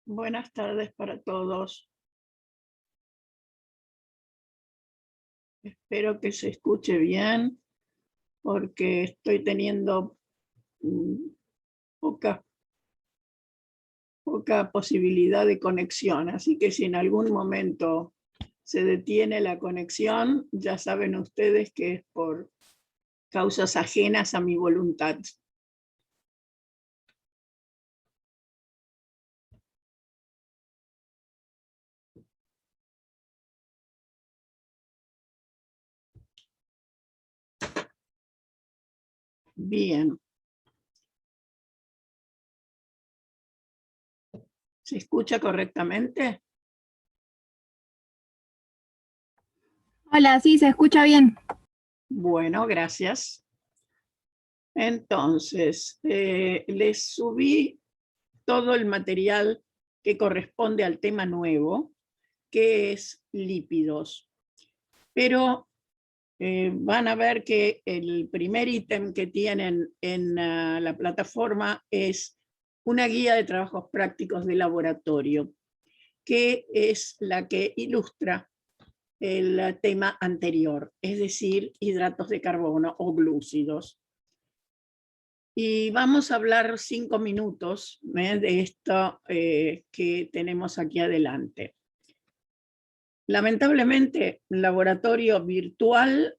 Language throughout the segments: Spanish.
Buenas tardes para todos. Espero que se escuche bien, porque estoy teniendo poca posibilidad de conexión. Así que si en algún momento se detiene la conexión, ya saben ustedes que es por causas ajenas a mi voluntad. Bien. ¿Se escucha correctamente? Hola, sí, se escucha bien. Bueno, gracias. Entonces, les subí todo el material que corresponde al tema nuevo, que es lípidos. Pero van a ver que el primer ítem que tienen en la plataforma es una guía de trabajos prácticos de laboratorio, que es la que ilustra el tema anterior, es decir, hidratos de carbono o glúcidos. Y vamos a hablar 5 minutos de esto que tenemos aquí adelante. Lamentablemente, el laboratorio virtual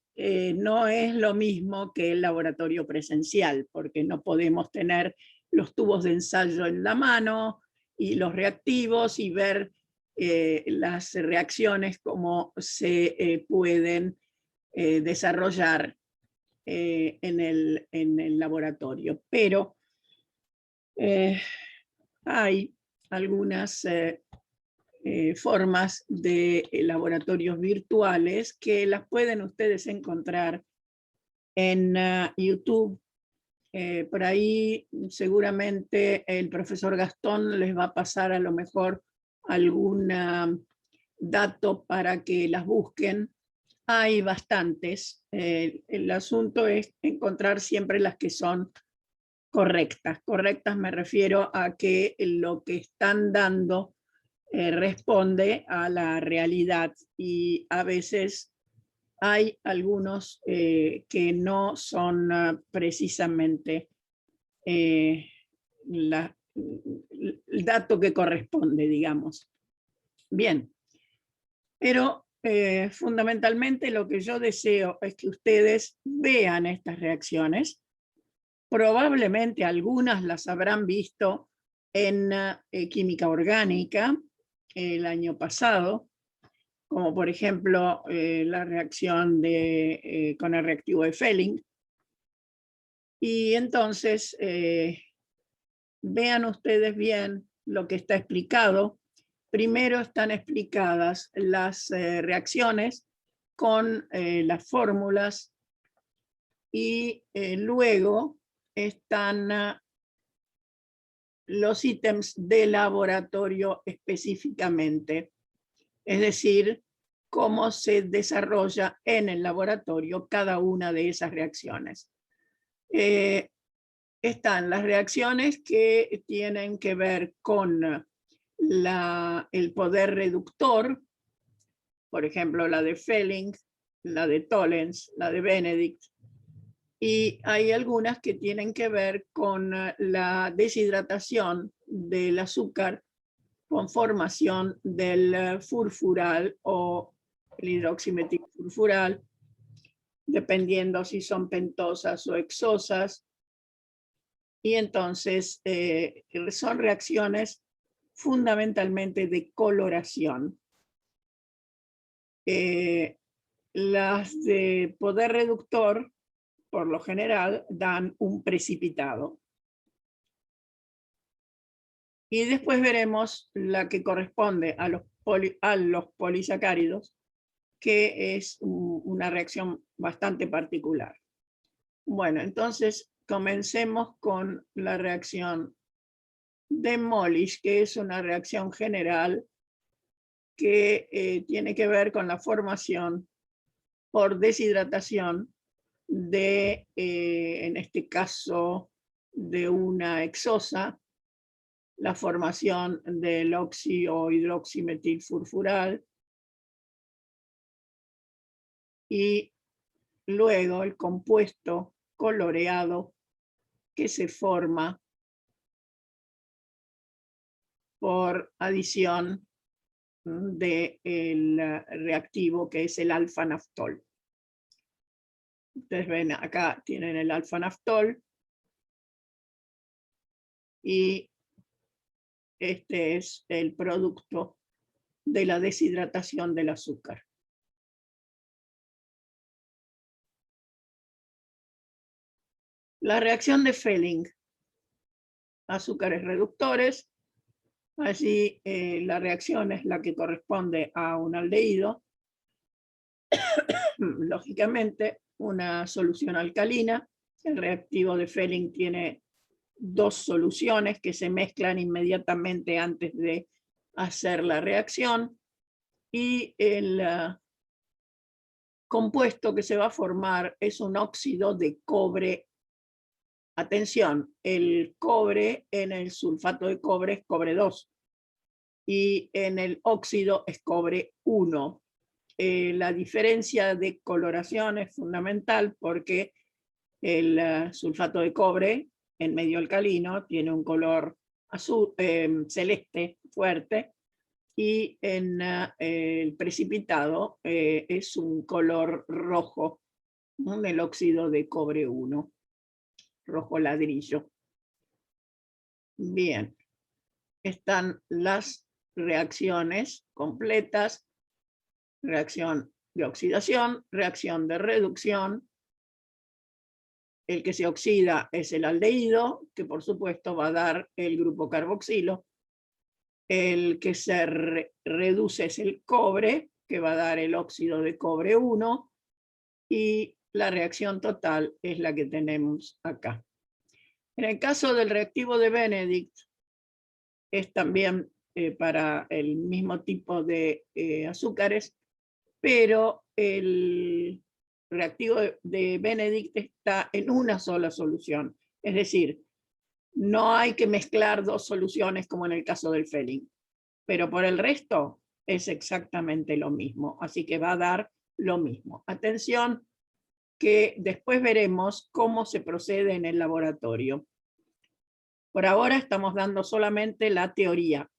no es lo mismo que el laboratorio presencial, porque no podemos tener los tubos de ensayo en la mano y los reactivos y ver las reacciones como se pueden desarrollar en el laboratorio. Pero hay algunas formas de laboratorios virtuales que las pueden ustedes encontrar en YouTube. Por ahí seguramente el profesor Gastón les va a pasar a lo mejor algún dato para que las busquen. Hay bastantes. El asunto es encontrar siempre las que son correctas. Correctas me refiero a que lo que están dando responde a la realidad, y a veces hay algunos que no son precisamente el dato que corresponde, digamos. Bien, pero fundamentalmente lo que yo deseo es que ustedes vean estas reacciones. Probablemente algunas las habrán visto en química orgánica el año pasado, como por ejemplo la reacción con el reactivo de Fehling. Y entonces vean ustedes bien lo que está explicado. Primero están explicadas las reacciones con las fórmulas, y luego están los ítems de laboratorio específicamente, es decir, cómo se desarrolla en el laboratorio cada una de esas reacciones. Están las reacciones que tienen que ver con el poder reductor, por ejemplo, la de Fehling, la de Tollens, la de Benedict, y hay algunas que tienen que ver con la deshidratación del azúcar con formación del furfural o el hidroximetilfurfural, dependiendo si son pentosas o hexosas. Y entonces son reacciones fundamentalmente de coloración. Las de poder reductor, por lo general, dan un precipitado. Y después veremos la que corresponde a los polisacáridos, que es una reacción bastante particular. Bueno, entonces comencemos con la reacción de Molish, que es una reacción general que tiene que ver con la formación por deshidratación de, en este caso, de una hexosa, la formación del oxi o hidroximetilfurfural, y luego el compuesto coloreado que se forma por adición del reactivo, que es el alfa-naftol. Ustedes ven, acá tienen el alfa-naftol, y este es el producto de la deshidratación del azúcar. La reacción de Fehling, azúcares reductores. Allí la reacción es la que corresponde a un aldehído. Lógicamente, una solución alcalina. El reactivo de Fehling tiene dos soluciones que se mezclan inmediatamente antes de hacer la reacción, y el compuesto que se va a formar es un óxido de cobre. Atención, el cobre en el sulfato de cobre es cobre 2 y en el óxido es cobre 1. La diferencia de coloración es fundamental porque el sulfato de cobre en medio alcalino tiene un color azul, celeste fuerte, y en el precipitado es un color rojo, ¿no? Del óxido de cobre 1, rojo ladrillo. Bien, están las reacciones completas: reacción de oxidación, reacción de reducción. El que se oxida es el aldehído, que por supuesto va a dar el grupo carboxilo. El que se reduce es el cobre, que va a dar el óxido de cobre 1, y la reacción total es la que tenemos acá. En el caso del reactivo de Benedict, es también para el mismo tipo de azúcares, pero el reactivo de Benedict está en una sola solución. Es decir, no hay que mezclar dos soluciones como en el caso del Fehling, pero por el resto es exactamente lo mismo, así que va a dar lo mismo. Atención, que después veremos cómo se procede en el laboratorio. Por ahora estamos dando solamente la teoría.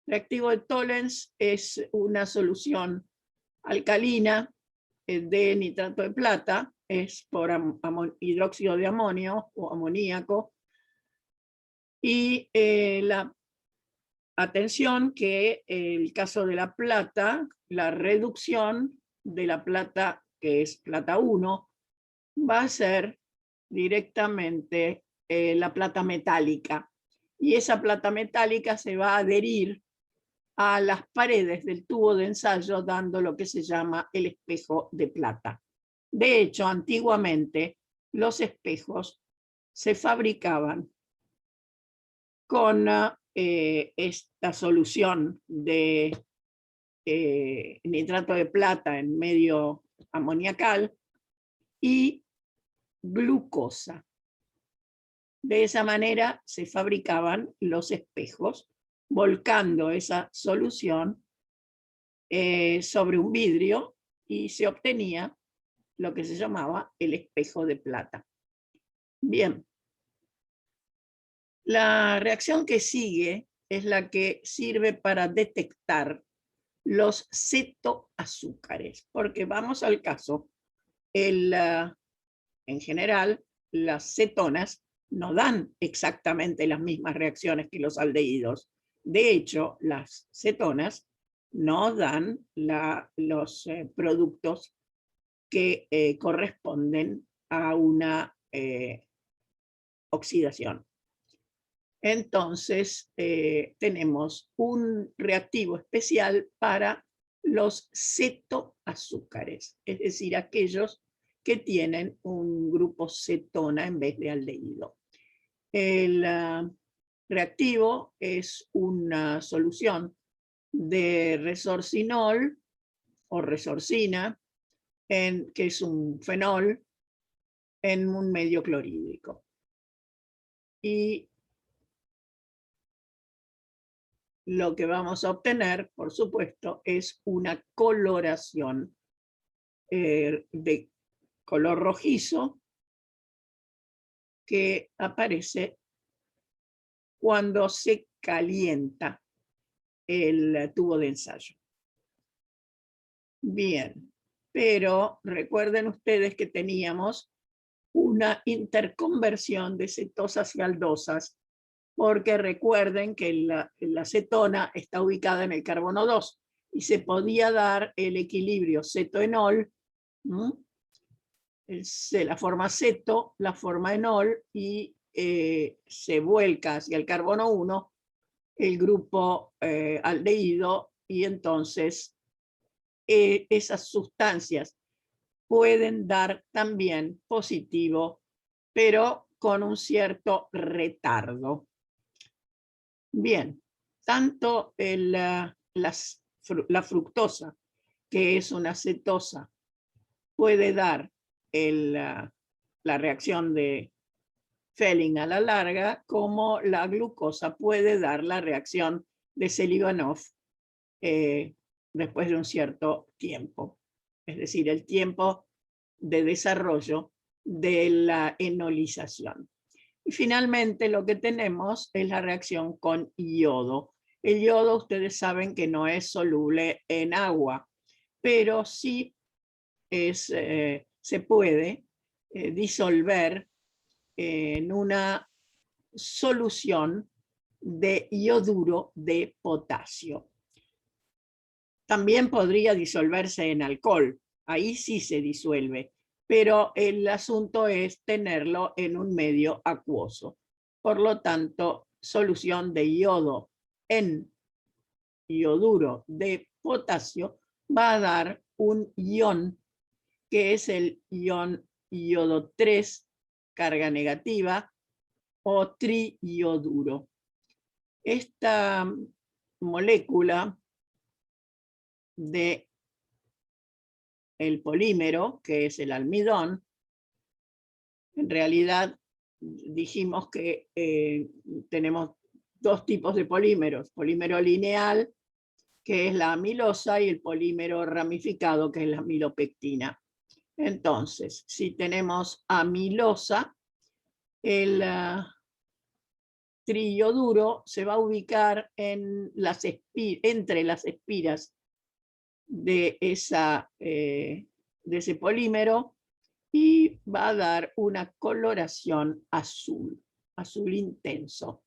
Reactivo de Tollens es una solución alcalina de nitrato de plata, es por hidróxido de amonio o amoníaco, y atención que el caso de la plata, la reducción de la plata, que es plata 1, va a ser directamente la plata metálica. Y esa plata metálica se va a adherir a las paredes del tubo de ensayo, dando lo que se llama el espejo de plata. De hecho, antiguamente los espejos se fabricaban con esta solución de nitrato de plata en medio amoniacal y glucosa. De esa manera se fabricaban los espejos, volcando esa solución sobre un vidrio y se obtenía lo que se llamaba el espejo de plata. Bien. La reacción que sigue es la que sirve para detectar los cetoazúcares, porque vamos al caso. En general, las cetonas no dan exactamente las mismas reacciones que los aldehídos. De hecho, las cetonas no dan los productos que corresponden a una oxidación. Entonces, tenemos un reactivo especial para los cetoazúcares, es decir, aquellos que tienen un grupo cetona en vez de aldehído. El reactivo es una solución de resorcinol o resorcina, que es un fenol, en un medio clorhídrico. Y lo que vamos a obtener, por supuesto, es una coloración de color rojizo que aparece cuando se calienta el tubo de ensayo. Bien, pero recuerden ustedes que teníamos una interconversión de cetosas y aldosas, porque recuerden que la cetona está ubicada en el carbono 2 y se podía dar el equilibrio cetoenol, la forma ceto, la forma enol, y se vuelca hacia el carbono 1 el grupo aldehído, y entonces esas sustancias pueden dar también positivo, pero con un cierto retardo. Bien, tanto la fructosa, que es una cetosa, puede dar la reacción de Fehling a la larga, como la glucosa puede dar la reacción de Selivanov después de un cierto tiempo. Es decir, el tiempo de desarrollo de la enolización. Y finalmente lo que tenemos es la reacción con yodo. El yodo, ustedes saben que no es soluble en agua, pero sí se puede disolver en una solución de ioduro de potasio. También podría disolverse en alcohol, ahí sí se disuelve, pero el asunto es tenerlo en un medio acuoso. Por lo tanto, solución de yodo en ioduro de potasio va a dar un ion, que es el ion yodo 3, carga negativa, o triioduro. Esta molécula de el polímero, que es el almidón. En realidad dijimos que tenemos dos tipos de polímeros: polímero lineal, que es la amilosa, y el polímero ramificado, que es la amilopectina. Entonces, si tenemos amilosa, el trillo duro se va a ubicar en entre las espiras de ese polímero, y va a dar una coloración azul, azul intenso.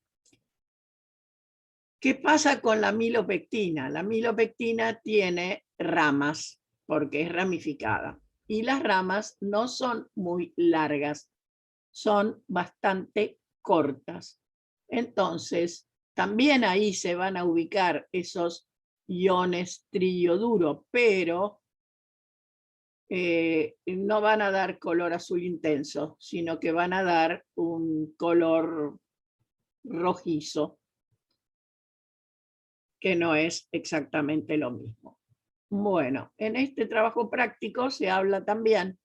¿Qué pasa con la amilopectina? La amilopectina tiene ramas porque es ramificada, y las ramas no son muy largas, son bastante cortas. Entonces, también ahí se van a ubicar esos iones trillo duro, pero no van a dar color azul intenso, sino que van a dar un color rojizo, que no es exactamente lo mismo. Bueno, en este trabajo práctico se habla también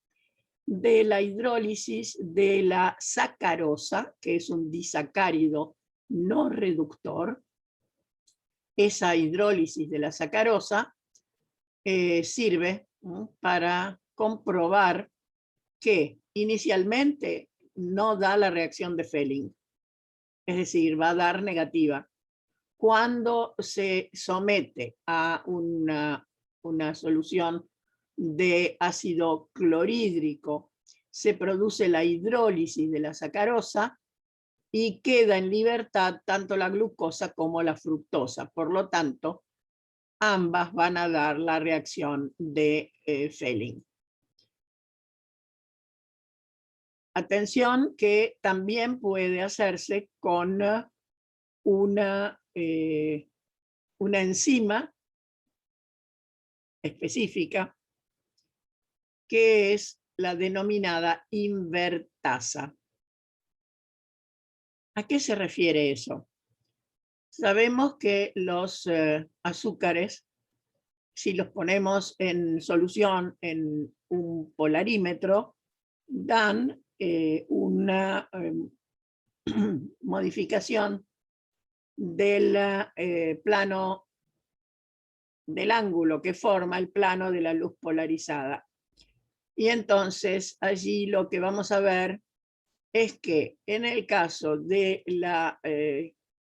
de la hidrólisis de la sacarosa, que es un disacárido no reductor. Esa hidrólisis de la sacarosa sirve para comprobar que inicialmente no da la reacción de Fehling, es decir, va a dar negativa. Cuando se somete a una solución de ácido clorhídrico, se produce la hidrólisis de la sacarosa y queda en libertad tanto la glucosa como la fructosa. Por lo tanto, ambas van a dar la reacción de Fehling. Atención, que también puede hacerse con una enzima específica, que es la denominada invertasa. ¿A qué se refiere eso? Sabemos que los azúcares, si los ponemos en solución en un polarímetro, dan una modificación del plano del ángulo que forma el plano de la luz polarizada. Y entonces allí lo que vamos a ver es que en el caso de la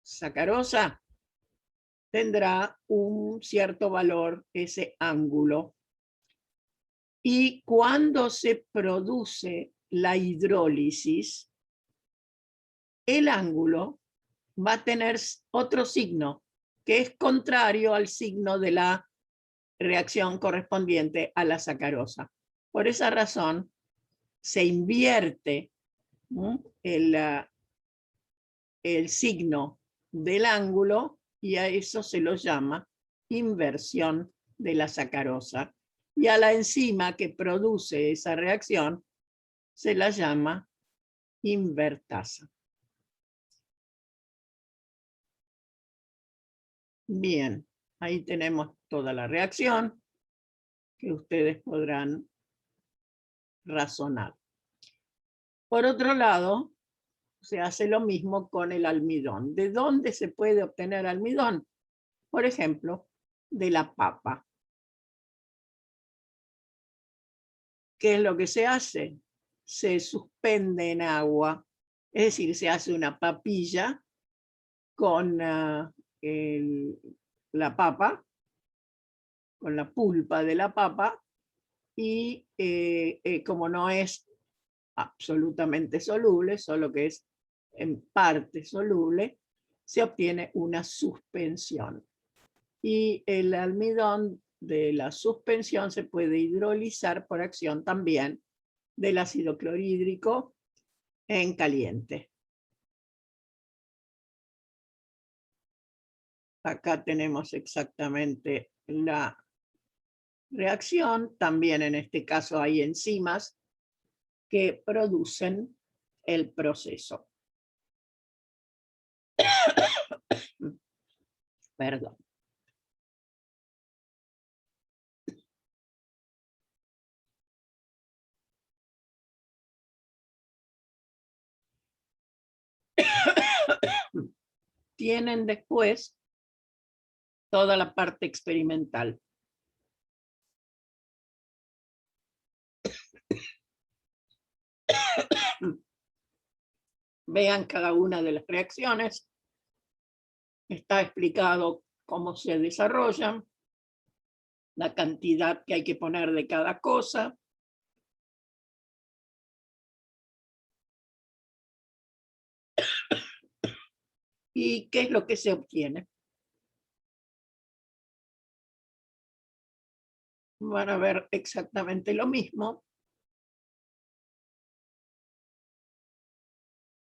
sacarosa tendrá un cierto valor ese ángulo, y cuando se produce la hidrólisis, el ángulo va a tener otro signo que es contrario al signo de la reacción correspondiente a la sacarosa. Por esa razón se invierte el signo del ángulo, y a eso se lo llama inversión de la sacarosa. Y a la enzima que produce esa reacción se la llama invertasa. Bien, ahí tenemos toda la reacción que ustedes podrán razonar. Por otro lado, se hace lo mismo con el almidón. ¿De dónde se puede obtener almidón? Por ejemplo, de la papa. ¿Qué es lo que se hace? Se suspende en agua, es decir, se hace una papilla con la papa, con la pulpa de la papa, y como no es absolutamente soluble, solo que es en parte soluble, se obtiene una suspensión. Y el almidón de la suspensión se puede hidrolizar por acción también del ácido clorhídrico en caliente. Acá tenemos exactamente la reacción. También en este caso hay enzimas que producen el proceso. Perdón. tienen después toda la parte experimental. Vean cada una de las reacciones. Está explicado cómo se desarrollan, la cantidad que hay que poner de cada cosa. ¿Y qué es lo que se obtiene? Van a ver exactamente lo mismo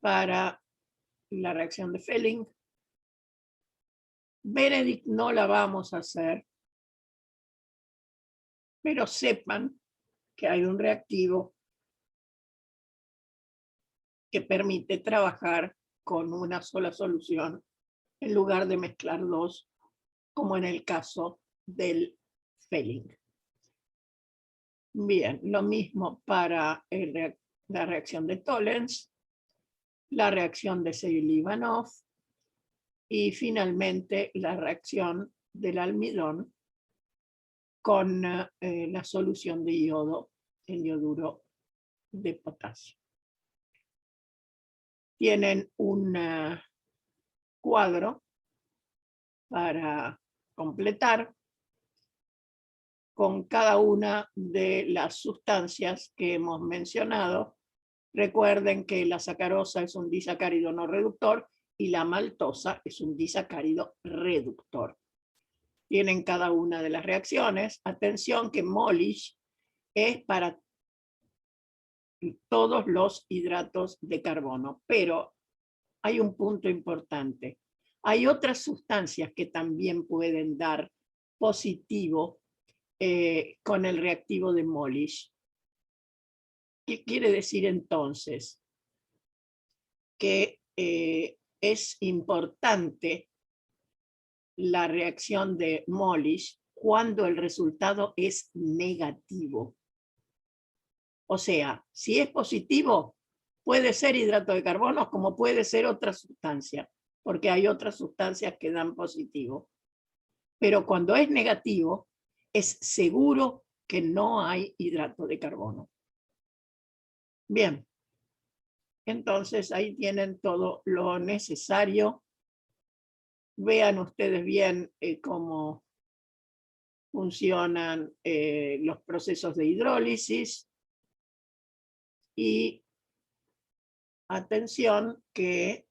para la reacción de Fehling. Benedict no la vamos a hacer, pero sepan que hay un reactivo que permite trabajar con una sola solución en lugar de mezclar dos, como en el caso del Fehling. Bien, lo mismo para la reacción de Tollens, la reacción de Seilivanov y finalmente la reacción del almidón con la solución de yodo, el yoduro de potasio. Tienen un cuadro para completar con cada una de las sustancias que hemos mencionado. Recuerden que la sacarosa es un disacárido no reductor y la maltosa es un disacárido reductor. Tienen cada una de las reacciones. Atención que Molish es para todos los hidratos de carbono, pero hay un punto importante. Hay otras sustancias que también pueden dar positivo con el reactivo de Molish. ¿Qué quiere decir entonces? Que es importante la reacción de Molish cuando el resultado es negativo. O sea, si es positivo, puede ser hidrato de carbono como puede ser otra sustancia, porque hay otras sustancias que dan positivo. Pero cuando es negativo, es seguro que no hay hidrato de carbono. Bien, entonces ahí tienen todo lo necesario. Vean ustedes bien cómo funcionan los procesos de hidrólisis y atención que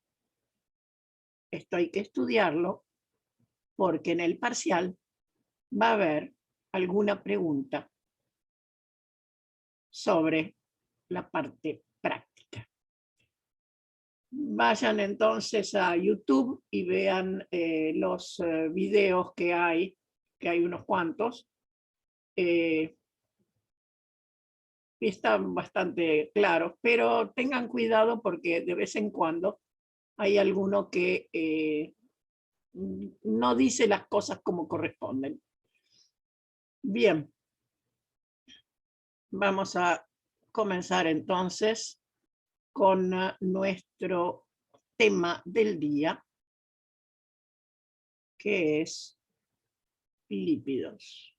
esto hay que estudiarlo porque en el parcial va a haber alguna pregunta sobre la parte práctica. Vayan entonces a YouTube y vean los videos que hay unos cuantos. Están bastante claros, pero tengan cuidado porque de vez en cuando hay alguno que no dice las cosas como corresponden. Bien, vamos a comenzar entonces con nuestro tema del día, que es lípidos.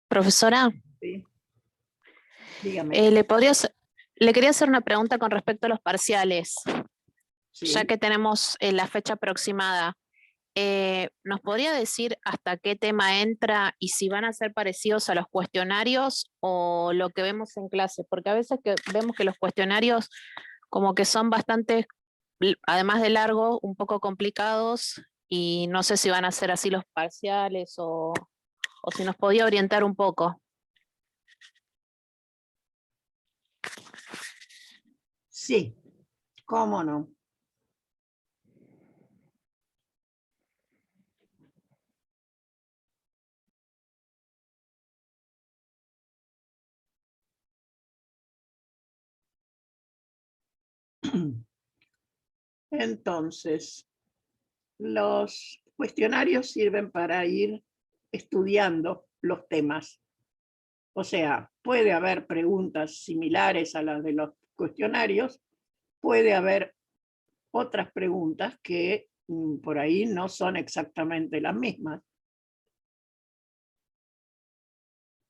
Profesora, ¿Sí? Dígame. le quería hacer una pregunta con respecto a los parciales, Sí. ya que tenemos la fecha aproximada. ¿Nos podría decir hasta qué tema entra y si van a ser parecidos a los cuestionarios o lo que vemos en clase? Porque a veces vemos que los cuestionarios como que son bastante, además de largo, un poco complicados y no sé si van a ser así los parciales o si nos podía orientar un poco. Sí, cómo no. Entonces, los cuestionarios sirven para ir estudiando los temas. O sea, puede haber preguntas similares a las de los cuestionarios, puede haber otras preguntas que por ahí no son exactamente las mismas.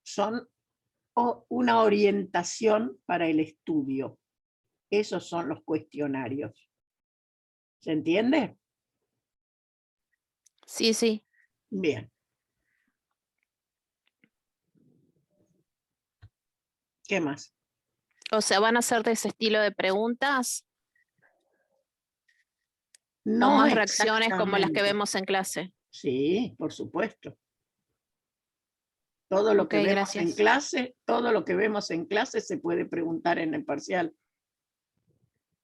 Son una orientación para el estudio. Esos son los cuestionarios. ¿Se entiende? Sí, sí. Bien. ¿Qué más? O sea, ¿van a ser de ese estilo de preguntas? ¿O No más reacciones como las que exactamente. vemos en clase? Sí, por supuesto. Todo lo Ok, que vemos gracias. en clase, todo lo que vemos en clase se puede preguntar en el parcial.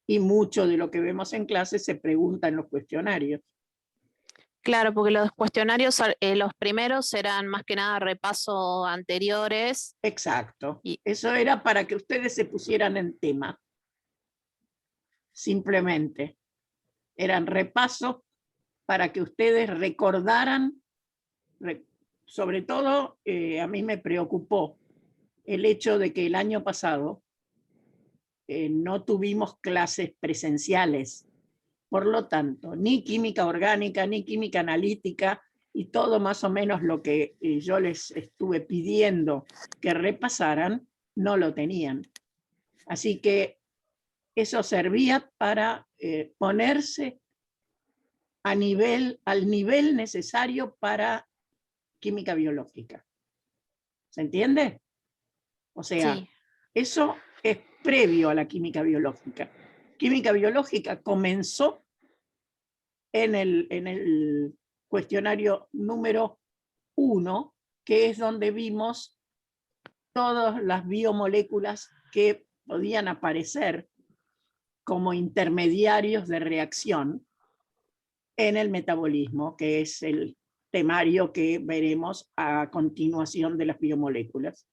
Y mucho de lo que vemos en clase se pregunta en los cuestionarios. Claro, porque los cuestionarios, los primeros eran más que nada repaso anteriores. Exacto. Y, Eso era para que ustedes se pusieran en tema. Simplemente. Eran repasos para que ustedes recordaran. Sobre todo, a mí me preocupó el hecho de que el año pasado no tuvimos clases presenciales. Por lo tanto, ni química orgánica, ni química analítica, y todo más o menos lo que yo les estuve pidiendo que repasaran, no lo tenían. Así que eso servía para ponerse al nivel necesario para química biológica. ¿Se entiende? O sea, sí, eso es previo a la química biológica. Química biológica comenzó en el cuestionario número 1, que es donde vimos todas las biomoléculas que podían aparecer como intermediarios de reacción en el metabolismo, que es el temario que veremos a continuación de las biomoléculas.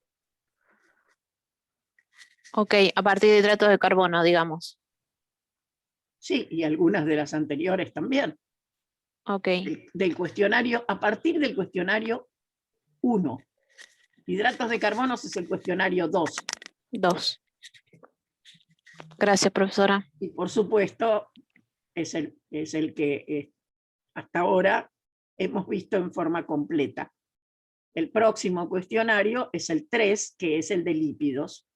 ok, a partir de hidratos de carbono, digamos. Sí, y algunas de las anteriores también. Ok, Del cuestionario, a partir del cuestionario 1. Hidratos de carbono es el cuestionario 2. 2. Gracias, profesora. Y por supuesto, es el que hasta ahora hemos visto en forma completa. El próximo cuestionario es el 3, que es el de lípidos,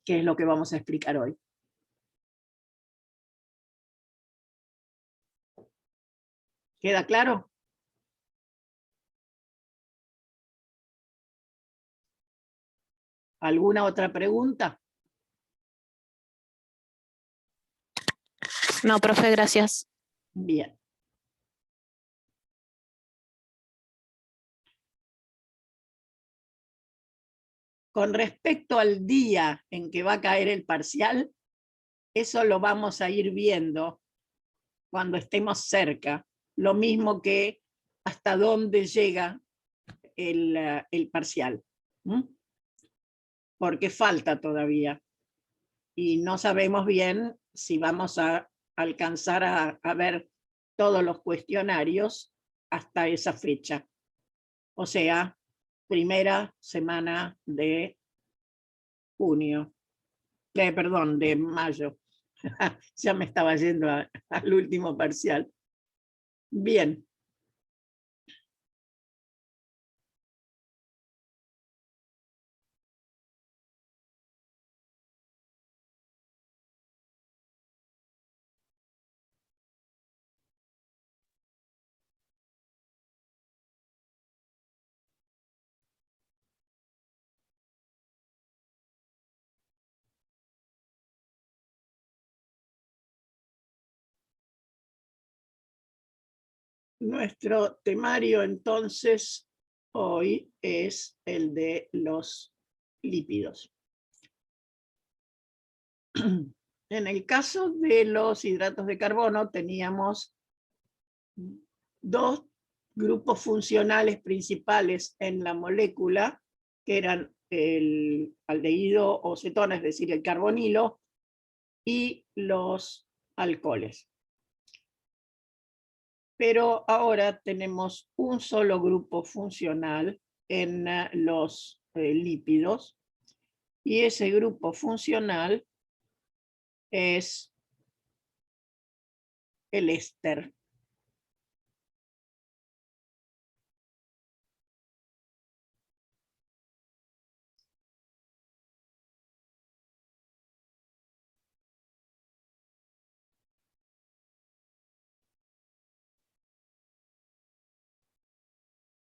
que es lo que vamos a explicar hoy. ¿Queda claro? ¿Alguna otra pregunta? No, profe, gracias. Bien. Con respecto al día en que va a caer el parcial, eso lo vamos a ir viendo cuando estemos cerca. Lo mismo que hasta dónde llega el parcial. Porque falta todavía. Y no sabemos bien si vamos a alcanzar a ver todos los cuestionarios hasta esa fecha. O sea, primera semana de junio. Perdón, de mayo. Ya me estaba yendo al último parcial. Bien. Nuestro temario entonces hoy es el de los lípidos. En el caso de los hidratos de carbono teníamos dos grupos funcionales principales en la molécula, que eran el aldehído o cetona, es decir, el carbonilo, y los alcoholes. Pero ahora tenemos un solo grupo funcional en los lípidos, y ese grupo funcional es el éster.